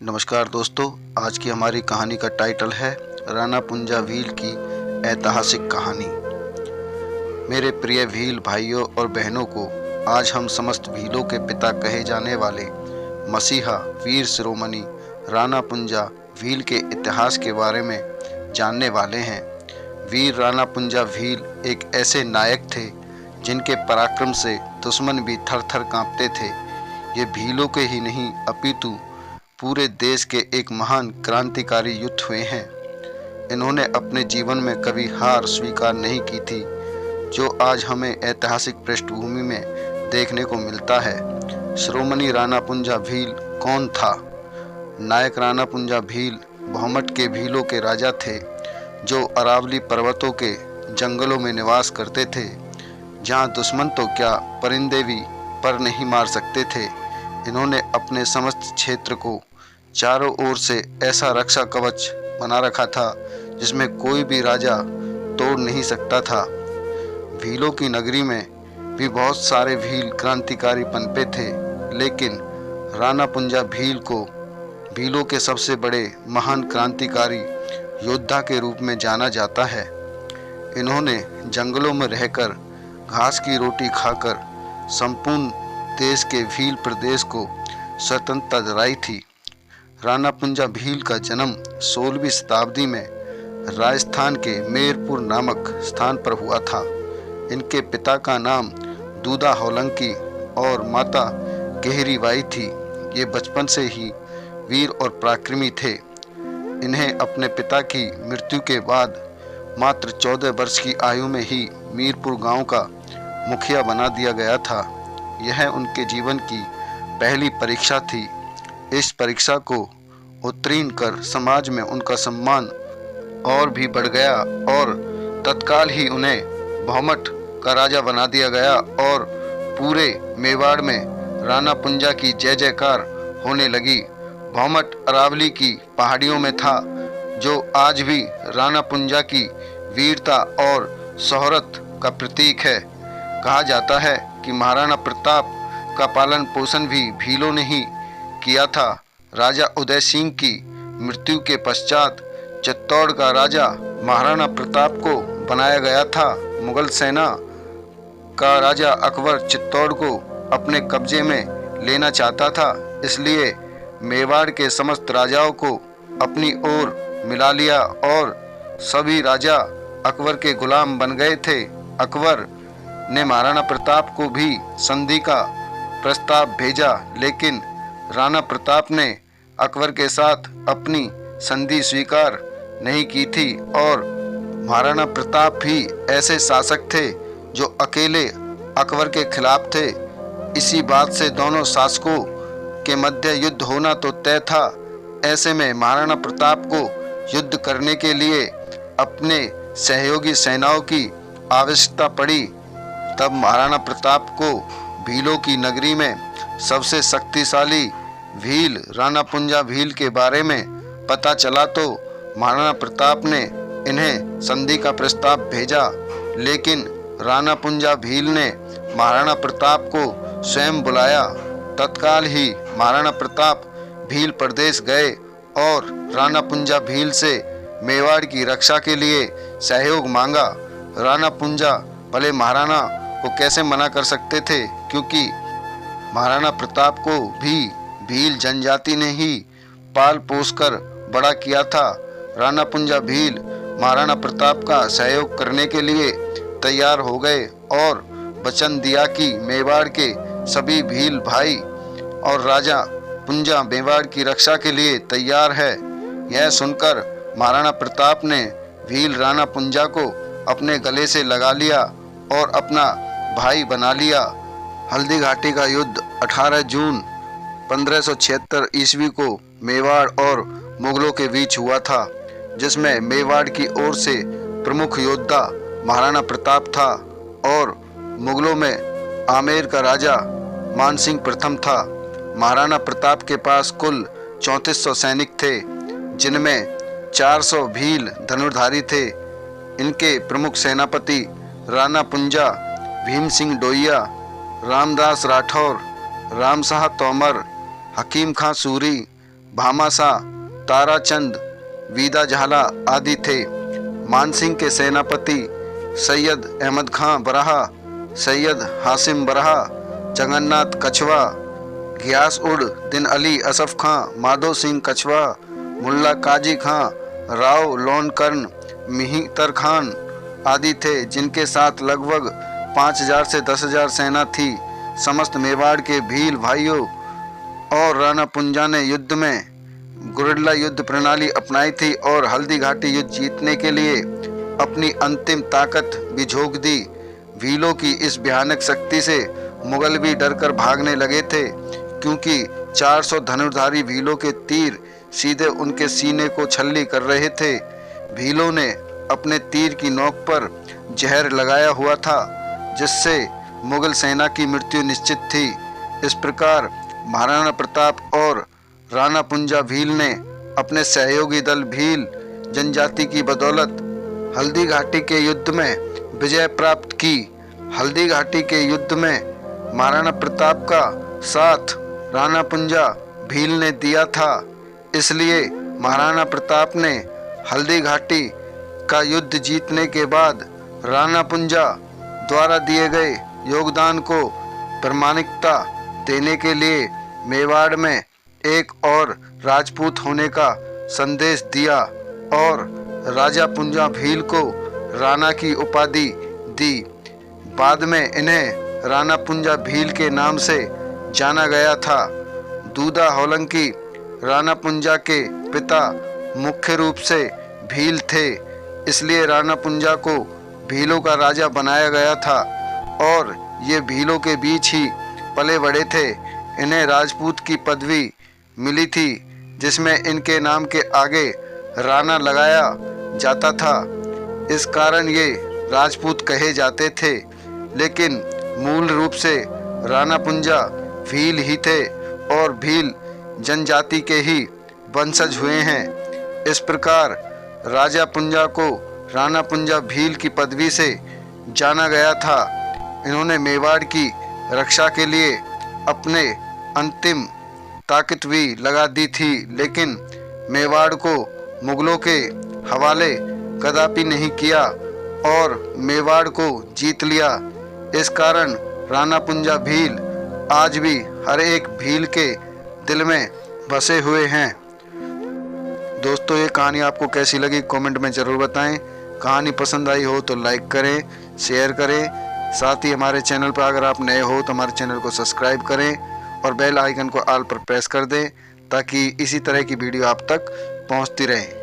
नमस्कार दोस्तों, आज की हमारी कहानी का टाइटल है राणा पुंजा भील की ऐतिहासिक कहानी। मेरे प्रिय भील भाइयों और बहनों को आज हम समस्त भीलों के पिता कहे जाने वाले मसीहा वीर शिरोमणि राणा पुंजा भील के इतिहास के बारे में जानने वाले हैं। वीर राणा पुंजा भील एक ऐसे नायक थे जिनके पराक्रम से दुश्मन भी थर थर कांपते थे। ये भीलों के ही नहीं अपितु पूरे देश के एक महान क्रांतिकारी युद्ध हुए हैं। इन्होंने अपने जीवन में कभी हार स्वीकार नहीं की थी, जो आज हमें ऐतिहासिक पृष्ठभूमि में देखने को मिलता है। शिरोमणि राणा पुंजा भील कौन था? नायक राणा पुंजा भील भौमट के भीलों के राजा थे, जो अरावली पर्वतों के जंगलों में निवास करते थे, जहां दुश्मन तो क्या परिंदे भी पर नहीं मार सकते थे। इन्होंने अपने समस्त क्षेत्र को चारों ओर से ऐसा रक्षा कवच बना रखा था जिसमें कोई भी राजा तोड़ नहीं सकता था। भीलों की नगरी में भी बहुत सारे भील क्रांतिकारी पनपे थे, लेकिन राणा पुंजा भील को भीलों के सबसे बड़े महान क्रांतिकारी योद्धा के रूप में जाना जाता है। इन्होंने जंगलों में रहकर घास की रोटी खाकर संपूर्ण देश के भील प्रदेश को स्वतंत्रता दिलाई थी। राणा पुंजा भील का जन्म 16वीं शताब्दी में राजस्थान के मेरपुर नामक स्थान पर हुआ था। इनके पिता का नाम दूधा होलंकी और माता गहरी बाई थी। ये बचपन से ही वीर और पराक्रमी थे। इन्हें अपने पिता की मृत्यु के बाद मात्र 14 वर्ष की आयु में ही मीरपुर गांव का मुखिया बना दिया गया था। यह उनके जीवन की पहली परीक्षा थी। इस परीक्षा को उत्तीर्ण कर समाज में उनका सम्मान और भी बढ़ गया और तत्काल ही उन्हें भौमट का राजा बना दिया गया और पूरे मेवाड़ में राणा पुंजा की जय जयकार होने लगी। भौमट अरावली की पहाड़ियों में था, जो आज भी राणा पुंजा की वीरता और शोहरत का प्रतीक है। कहा जाता है कि महाराणा प्रताप का पालन पोषण भी भीलों ने ही किया था। राजा उदय सिंह की मृत्यु के पश्चात चित्तौड़ का राजा महाराणा प्रताप को बनाया गया था। मुगल सेना का राजा अकबर चित्तौड़ को अपने कब्जे में लेना चाहता था, इसलिए मेवाड़ के समस्त राजाओं को अपनी ओर मिला लिया और सभी राजा अकबर के गुलाम बन गए थे। अकबर ने महाराणा प्रताप को भी संधि का प्रस्ताव भेजा, लेकिन राणा प्रताप ने अकबर के साथ अपनी संधि स्वीकार नहीं की थी और महाराणा प्रताप भी ऐसे शासक थे जो अकेले अकबर के खिलाफ थे। इसी बात से दोनों शासकों के मध्य युद्ध होना तो तय था। ऐसे में महाराणा प्रताप को युद्ध करने के लिए अपने सहयोगी सेनाओं की आवश्यकता पड़ी। तब महाराणा प्रताप को भीलों की नगरी में सबसे शक्तिशाली भील राणा पुंजा भील के बारे में पता चला, तो महाराणा प्रताप ने इन्हें संधि का प्रस्ताव भेजा, लेकिन राणा पुंजा भील ने महाराणा प्रताप को स्वयं बुलाया। तत्काल ही महाराणा प्रताप भील प्रदेश गए और राणा पुंजा भील से मेवाड़ की रक्षा के लिए सहयोग मांगा। राणा पुंजा भले महाराणा को कैसे मना कर सकते थे, क्योंकि महाराणा प्रताप को भी भील जनजाति ने ही पाल पोस कर बड़ा किया था। राणा पुंजा भील महाराणा प्रताप का सहयोग करने के लिए तैयार हो गए और वचन दिया कि मेवाड़ के सभी भील भाई और राजा पुंजा मेवाड़ की रक्षा के लिए तैयार है। यह सुनकर महाराणा प्रताप ने भील राणा पुंजा को अपने गले से लगा लिया और अपना भाई बना लिया। हल्दी घाटी का युद्ध 18 जून 1576 ईस्वी को मेवाड़ और मुगलों के बीच हुआ था, जिसमें मेवाड़ की ओर से प्रमुख योद्धा महाराणा प्रताप था और मुगलों में आमेर का राजा मानसिंह प्रथम था। महाराणा प्रताप के पास कुल 3400 सैनिक थे, जिनमें 400 भील धनुर्धारी थे। इनके प्रमुख सेनापति राणा पुंजा, भीम सिंह डोइया, रामदास राठौर, रामशाह तोमर, हकीम खां सूरी, भामाशाह, ताराचंद, वीदा झाला आदि थे। मानसिंह के सेनापति सैयद अहमद खां बराहा, सैयद हासिम बराहा, जगन्नाथ कछवा, घियास उड़ दिन अली असफ खां, माधो सिंह कछवा, मुल्ला काजी खां, राव लोनकर्न, मिहितर खान आदि थे, जिनके साथ लगभग 5000 से 10,000 सेना थी। समस्त मेवाड़ के भील भाइयों और राणा पुंजा ने युद्ध में गुरिल्ला युद्ध प्रणाली अपनाई थी और हल्दी घाटी युद्ध जीतने के लिए अपनी अंतिम ताकत भी झोंक दी। भीलों की इस भयानक शक्ति से मुगल भी डरकर भागने लगे थे, क्योंकि 400 धनुर्धारी भीलों के तीर सीधे उनके सीने को छल्ली कर रहे थे। भीलों ने अपने तीर की नोक पर जहर लगाया हुआ था, जिससे मुगल सेना की मृत्यु निश्चित थी। इस प्रकार महाराणा प्रताप और राणा पुंजा भील ने अपने सहयोगी दल भील जनजाति की बदौलत हल्दी घाटी के युद्ध में विजय प्राप्त की। हल्दी घाटी के युद्ध में महाराणा प्रताप का साथ राणा पुंजा भील ने दिया था, इसलिए महाराणा प्रताप ने हल्दी घाटी का युद्ध जीतने के बाद राणा पुंजा द्वारा दिए गए योगदान को प्रामाणिकता देने के लिए मेवाड़ में एक और राजपूत होने का संदेश दिया और राजा पुंजा भील को राणा की उपाधि दी। बाद में इन्हें राणा पुंजा भील के नाम से जाना गया था। दूधा होलंकी राणा पुंजा के पिता मुख्य रूप से भील थे, इसलिए राणा पुंजा को भीलों का राजा बनाया गया था और ये भीलों के बीच ही पले बड़े थे। इन्हें राजपूत की पदवी मिली थी, जिसमें इनके नाम के आगे राणा लगाया जाता था। इस कारण ये राजपूत कहे जाते थे, लेकिन मूल रूप से राणा पुंजा भील ही थे और भील जनजाति के ही वंशज हुए हैं। इस प्रकार राजा पुंजा को राणा पुंजा भील की पदवी से जाना गया था। इन्होंने मेवाड़ की रक्षा के लिए अपने अंतिम ताकत भी लगा दी थी, लेकिन मेवाड़ को मुगलों के हवाले कदापि नहीं किया और मेवाड़ को जीत लिया। इस कारण राणा पुंजा भील आज भी हर एक भील के दिल में बसे हुए हैं। दोस्तों, ये कहानी आपको कैसी लगी कमेंट में ज़रूर बताएं। कहानी पसंद आई हो तो लाइक करें, शेयर करें। साथ ही हमारे चैनल पर अगर आप नए हो तो हमारे चैनल को सब्सक्राइब करें और बेल आइकन को ऑल पर प्रेस कर दें, ताकि इसी तरह की वीडियो आप तक पहुंचती रहे।